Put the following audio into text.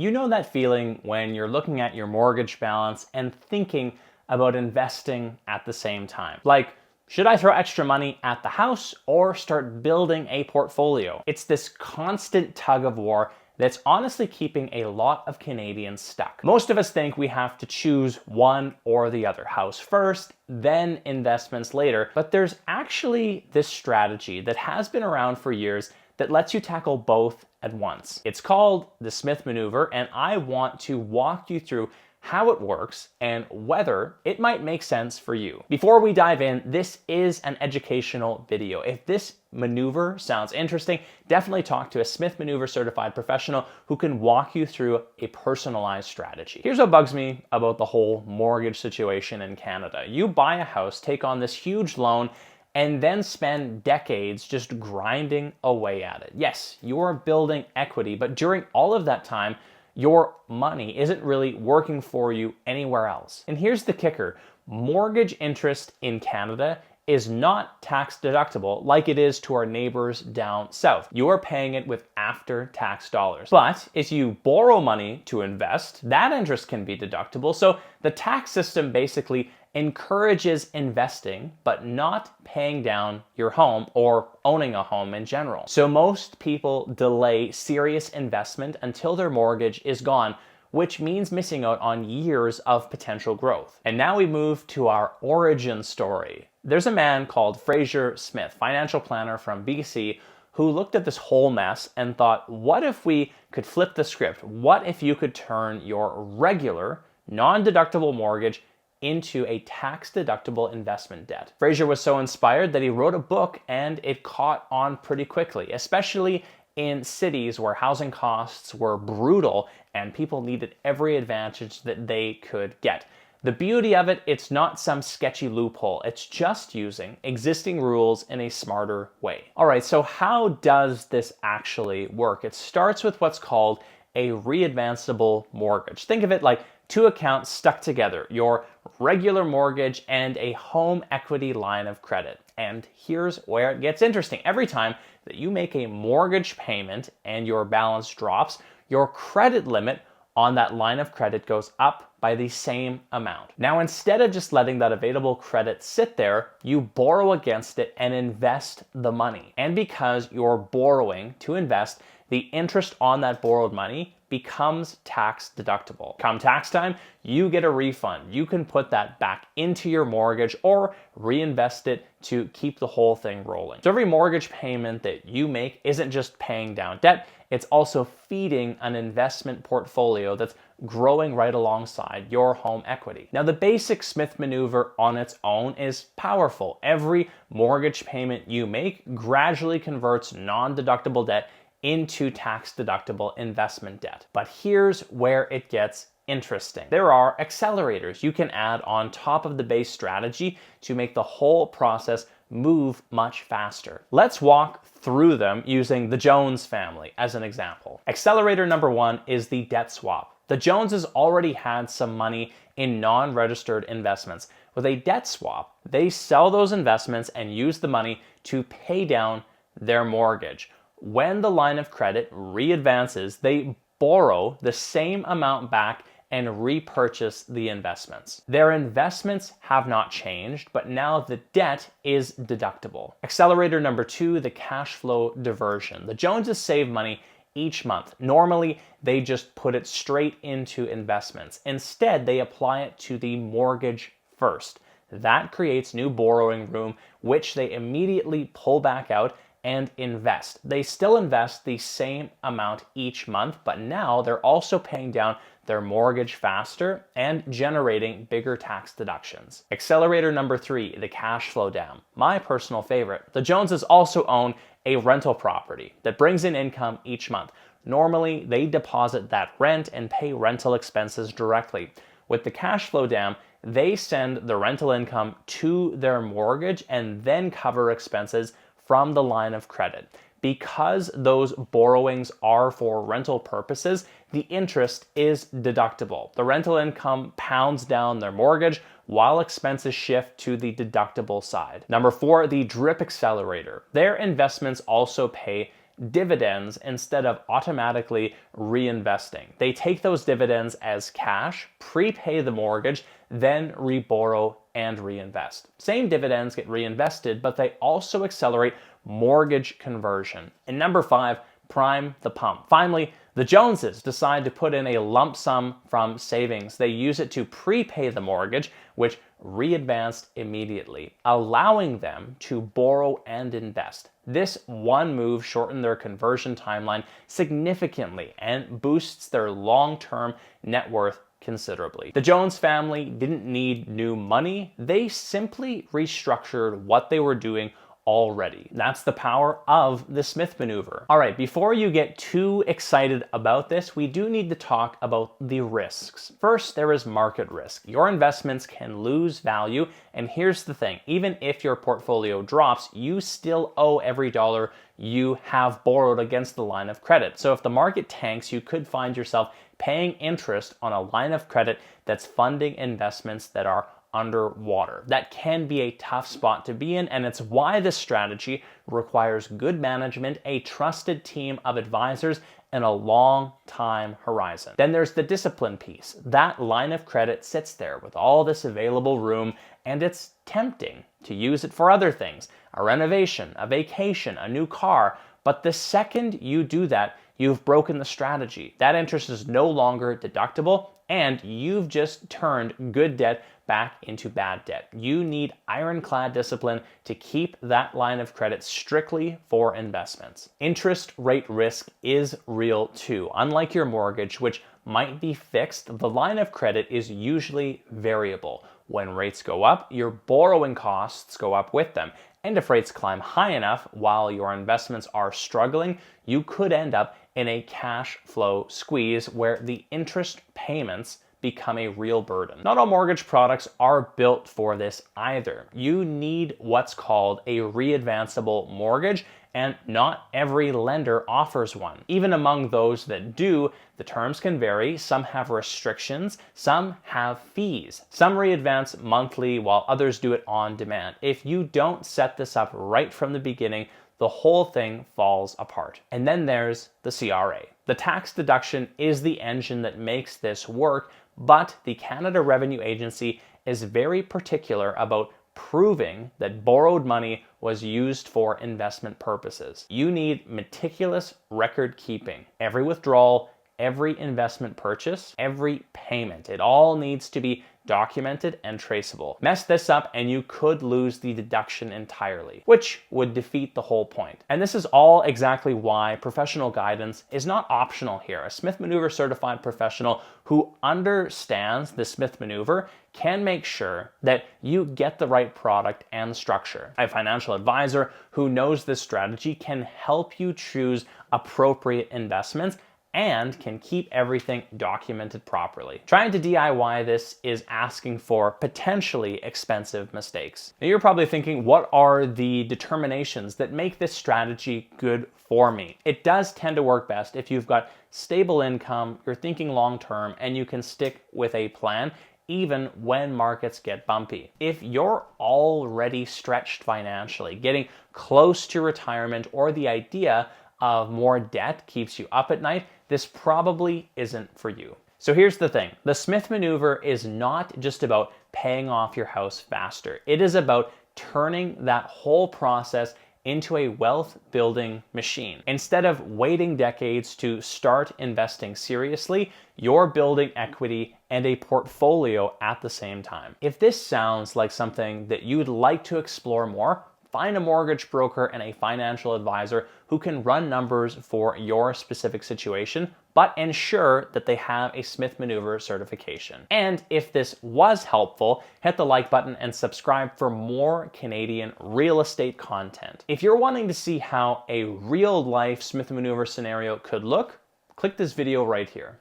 You know that feeling when you're looking at your mortgage balance and thinking about investing at the same time. Like, should I throw extra money at the house or start building a portfolio? It's this constant tug of war that's honestly keeping a lot of Canadians stuck. Most of us think we have to choose one or the other, house first, then investments later. But there's actually this strategy that has been around for years that lets you tackle both at once. It's called the Smith Maneuver, and I want to walk you through how it works and whether it might make sense for you. Before we dive in, this is an educational video. If this maneuver sounds interesting, definitely talk to a Smith Maneuver certified professional who can walk you through a personalized strategy. Here's what bugs me about the whole mortgage situation in Canada. You buy a house, take on this huge loan, and then spend decades just grinding away at it. Yes, you're building equity, but during all of that time, your money isn't really working for you anywhere else. And here's the kicker. Mortgage interest in Canada is not tax deductible like it is to our neighbors down south. You are paying it with after-tax dollars. But if you borrow money to invest, that interest can be deductible. So the tax system basically encourages investing, but not paying down your home or owning a home in general. So most people delay serious investment until their mortgage is gone, which means missing out on years of potential growth. And now we move to our origin story. There's a man called Fraser Smith, financial planner from BC, who looked at this whole mess and thought, what if we could flip the script? What if you could turn your regular, non-deductible mortgage into a tax-deductible investment debt? Fraser was so inspired that he wrote a book, and it caught on pretty quickly, especially in cities where housing costs were brutal and people needed every advantage that they could get. The beauty of it, it's not some sketchy loophole. It's just using existing rules in a smarter way. All right, so how does this actually work? It starts with what's called a readvanceable mortgage. Think of it like two accounts stuck together, your regular mortgage and a home equity line of credit. And here's where it gets interesting. Every time that you make a mortgage payment and your balance drops, your credit limit on that line of credit goes up by the same amount. Now, instead of just letting that available credit sit there, you borrow against it and invest the money. And because you're borrowing to invest, the interest on that borrowed money becomes tax deductible. Come tax time, you get a refund. You can put that back into your mortgage or reinvest it to keep the whole thing rolling. So every mortgage payment that you make isn't just paying down debt, it's also feeding an investment portfolio that's growing right alongside your home equity. Now, the basic Smith Maneuver on its own is powerful. Every mortgage payment you make gradually converts non-deductible debt into tax-deductible investment debt. But here's where it gets interesting. There are accelerators you can add on top of the base strategy to make the whole process move much faster. Let's walk through them using the Jones family as an example. Accelerator number one is the debt swap. The Joneses already had some money in non-registered investments. With a debt swap, they sell those investments and use the money to pay down their mortgage. When the line of credit readvances, they borrow the same amount back and repurchase the investments. Their investments have not changed, but now the debt is deductible. Accelerator number two, the cash flow diversion. The Joneses save money each month. Normally, they just put it straight into investments. Instead, they apply it to the mortgage first. That creates new borrowing room, which they immediately pull back out and invest. They still invest the same amount each month, but now they're also paying down their mortgage faster and generating bigger tax deductions. Accelerator number three, the cash flow dam. My personal favorite. The Joneses also own a rental property that brings in income each month. Normally, they deposit that rent and pay rental expenses directly. With the cash flow dam, they send the rental income to their mortgage and then cover expenses from the line of credit. Because those borrowings are for rental purposes, the interest is deductible. The rental income pounds down their mortgage while expenses shift to the deductible side. Number four, the drip accelerator. Their investments also pay dividends instead of automatically reinvesting. They take those dividends as cash, prepay the mortgage, then reborrow and reinvest. Same dividends get reinvested, but they also accelerate mortgage conversion. And number 5, prime the pump. Finally, the Joneses decide to put in a lump sum from savings. They use it to prepay the mortgage, which re-advanced immediately, allowing them to borrow and invest. This one move shortened their conversion timeline significantly and boosts their long-term net worth considerably. The Jones family didn't need new money. They simply restructured what they were doing already. That's the power of the Smith maneuver. All right, before you get too excited about this, we do need to talk about the risks. First, there is market risk. Your investments can lose value, and here's the thing, even if your portfolio drops, you still owe every dollar you have borrowed against the line of credit. So if the market tanks, you could find yourself paying interest on a line of credit that's funding investments that are underwater. That can be a tough spot to be in, and it's why this strategy requires good management, a trusted team of advisors, and a long time horizon. Then there's the discipline piece. That line of credit sits there with all this available room, and it's tempting to use it for other things, a renovation, a vacation, a new car. But the second you do that, you've broken the strategy. That interest is no longer deductible, and you've just turned good debt back into bad debt. You need ironclad discipline to keep that line of credit strictly for investments. Interest rate risk is real too. Unlike your mortgage, which might be fixed, the line of credit is usually variable. When rates go up, your borrowing costs go up with them. And if rates climb high enough while your investments are struggling, you could end up in a cash flow squeeze where the interest payments become a real burden. Not all mortgage products are built for this either. You need what's called a readvanceable mortgage, and not every lender offers one. Even among those that do, the terms can vary. Some have restrictions, some have fees. Some readvance monthly while others do it on demand. If you don't set this up right from the beginning, the whole thing falls apart. And then there's the CRA. The tax deduction is the engine that makes this work, but the Canada Revenue Agency is very particular about proving that borrowed money was used for investment purposes. You need meticulous record keeping. Every withdrawal, every investment purchase, every payment, it all needs to be documented and traceable. Mess this up and you could lose the deduction entirely, which would defeat the whole point. And this is all exactly why professional guidance is not optional here. A Smith Maneuver certified professional who understands the Smith Maneuver can make sure that you get the right product and structure. A financial advisor who knows this strategy can help you choose appropriate investments and can keep everything documented properly. Trying to DIY this is asking for potentially expensive mistakes. Now you're probably thinking, what are the determinations that make this strategy good for me? It does tend to work best if you've got stable income, you're thinking long term, and you can stick with a plan even when markets get bumpy. If you're already stretched financially, getting close to retirement, or the idea of more debt keeps you up at night, this probably isn't for you. So here's the thing. The Smith Maneuver is not just about paying off your house faster. It is about turning that whole process into a wealth building machine. Instead of waiting decades to start investing seriously, you're building equity and a portfolio at the same time. If this sounds like something that you'd like to explore more, find a mortgage broker and a financial advisor who can run numbers for your specific situation, but ensure that they have a Smith Maneuver certification. And if this was helpful, hit the like button and subscribe for more Canadian real estate content. If you're wanting to see how a real life Smith Maneuver scenario could look, click this video right here.